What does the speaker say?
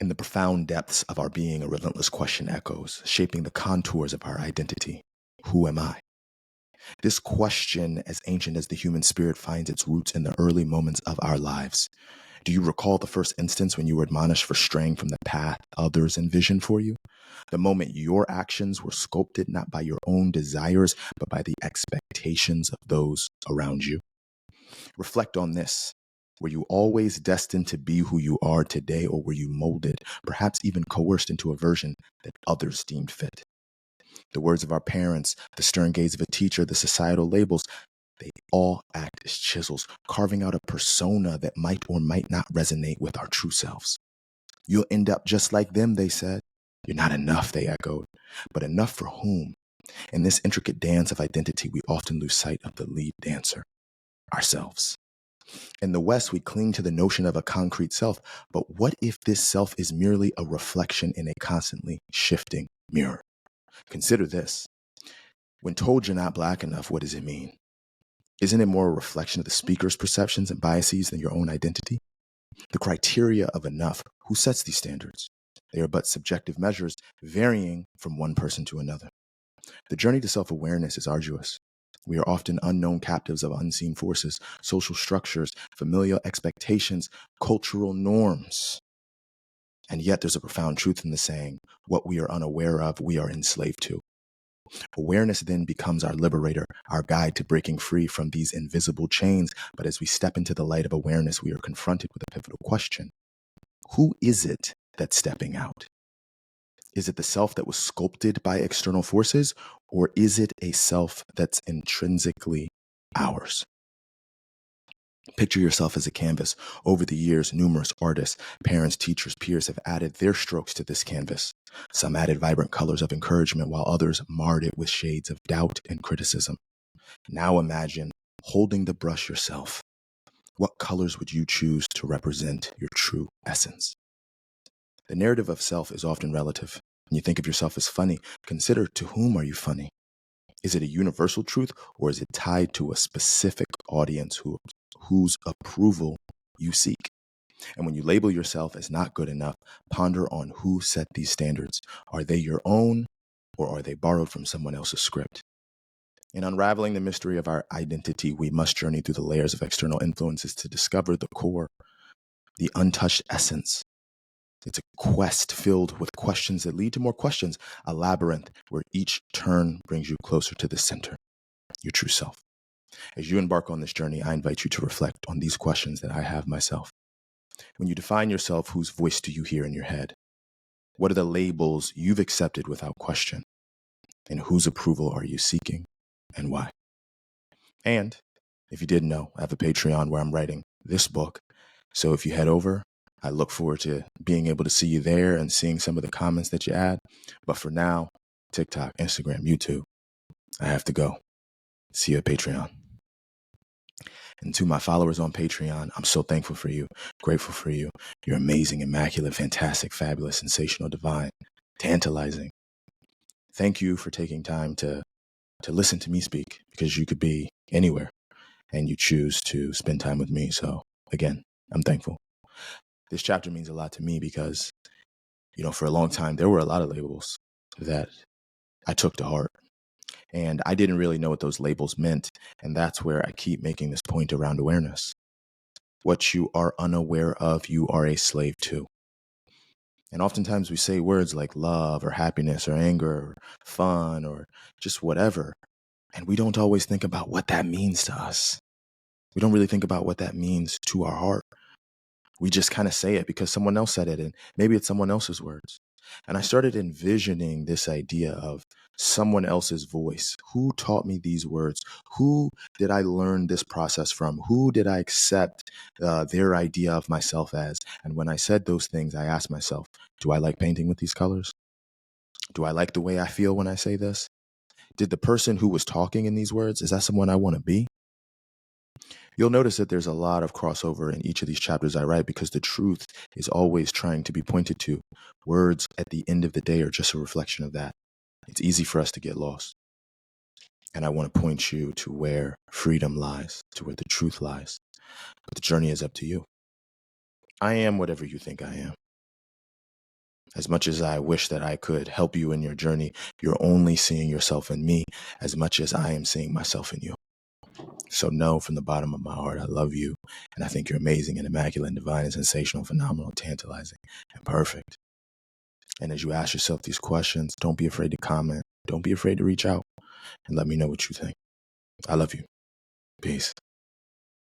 In the profound depths of our being, a relentless question echoes, shaping the contours of our identity. Who am I? This question, as ancient as the human spirit, finds its roots in the early moments of our lives. Do you recall the first instance when you were admonished for straying from the path others envisioned for you? The moment your actions were sculpted not by your own desires, but by the expectations of those around you. Reflect on this. Were you always destined to be who you are today, or were you molded, perhaps even coerced into a version that others deemed fit? The words of our parents, the stern gaze of a teacher, the societal labels, they all act as chisels, carving out a persona that might or might not resonate with our true selves. You'll end up just like them, they said. You're not enough, they echoed. But enough for whom? In this intricate dance of identity, we often lose sight of the lead dancer, ourselves. In the West, we cling to the notion of a concrete self, but what if this self is merely a reflection in a constantly shifting mirror? Consider this. When told you're not black enough, what does it mean? Isn't it more a reflection of the speaker's perceptions and biases than your own identity? The criteria of enough, who sets these standards? They are but subjective measures varying from one person to another. The journey to self-awareness is arduous. We are often unknown captives of unseen forces, social structures, familial expectations, cultural norms. And yet there's a profound truth in the saying, what we are unaware of, we are enslaved to. Awareness then becomes our liberator, our guide to breaking free from these invisible chains. But as we step into the light of awareness, we are confronted with a pivotal question. Who is it that's stepping out? Is it the self that was sculpted by external forces, or is it a self that's intrinsically ours? Picture yourself as a canvas. Over the years, numerous artists, parents, teachers, peers have added their strokes to this canvas. Some added vibrant colors of encouragement, while others marred it with shades of doubt and criticism. Now imagine holding the brush yourself. What colors would you choose to represent your true essence? The narrative of self is often relative. When you think of yourself as funny, consider to whom are you funny? Is it a universal truth, or is it tied to a specific audience whose approval you seek? And when you label yourself as not good enough, ponder on who set these standards. Are they your own, or are they borrowed from someone else's script? In unraveling the mystery of our identity, we must journey through the layers of external influences to discover the core, the untouched essence. It's a quest filled with questions that lead to more questions, a labyrinth where each turn brings you closer to the center, your true self. As you embark on this journey, I invite you to reflect on these questions that I have myself. When you define yourself, whose voice do you hear in your head? What are the labels you've accepted without question? And whose approval are you seeking, and why? And if you didn't know, I have a Patreon where I'm writing this book. So if you head over, I look forward to being able to see you there and seeing some of the comments that you add. But for now, TikTok, Instagram, YouTube, I have to go. See you at Patreon. And to my followers on Patreon, I'm so thankful for you, grateful for you. You're amazing, immaculate, fantastic, fabulous, sensational, divine, tantalizing. Thank you for taking time to listen to me speak, because you could be anywhere and you choose to spend time with me. So again, I'm thankful. This chapter means a lot to me because, for a long time, there were a lot of labels that I took to heart. And I didn't really know what those labels meant. And that's where I keep making this point around awareness. What you are unaware of, you are a slave to. And oftentimes we say words like love or happiness or anger or fun or just whatever. And we don't always think about what that means to us. We don't really think about what that means to our heart. We just kind of say it because someone else said it, and maybe it's someone else's words. And I started envisioning this idea of someone else's voice. Who taught me these words? Who did I learn this process from? Who did I accept their idea of myself as? And when I said those things, I asked myself, do I like painting with these colors? Do I like the way I feel when I say this? Did the person who was talking in these words, is that someone I want to be? You'll notice that there's a lot of crossover in each of these chapters I write because the truth is always trying to be pointed to. Words at the end of the day are just a reflection of that. It's easy for us to get lost. And I want to point you to where freedom lies, to where the truth lies. But the journey is up to you. I am whatever you think I am. As much as I wish that I could help you in your journey, you're only seeing yourself in me as much as I am seeing myself in you. So know from the bottom of my heart, I love you. And I think you're amazing and immaculate and divine and sensational, phenomenal, tantalizing, and perfect. And as you ask yourself these questions, don't be afraid to comment. Don't be afraid to reach out and let me know what you think. I love you. Peace.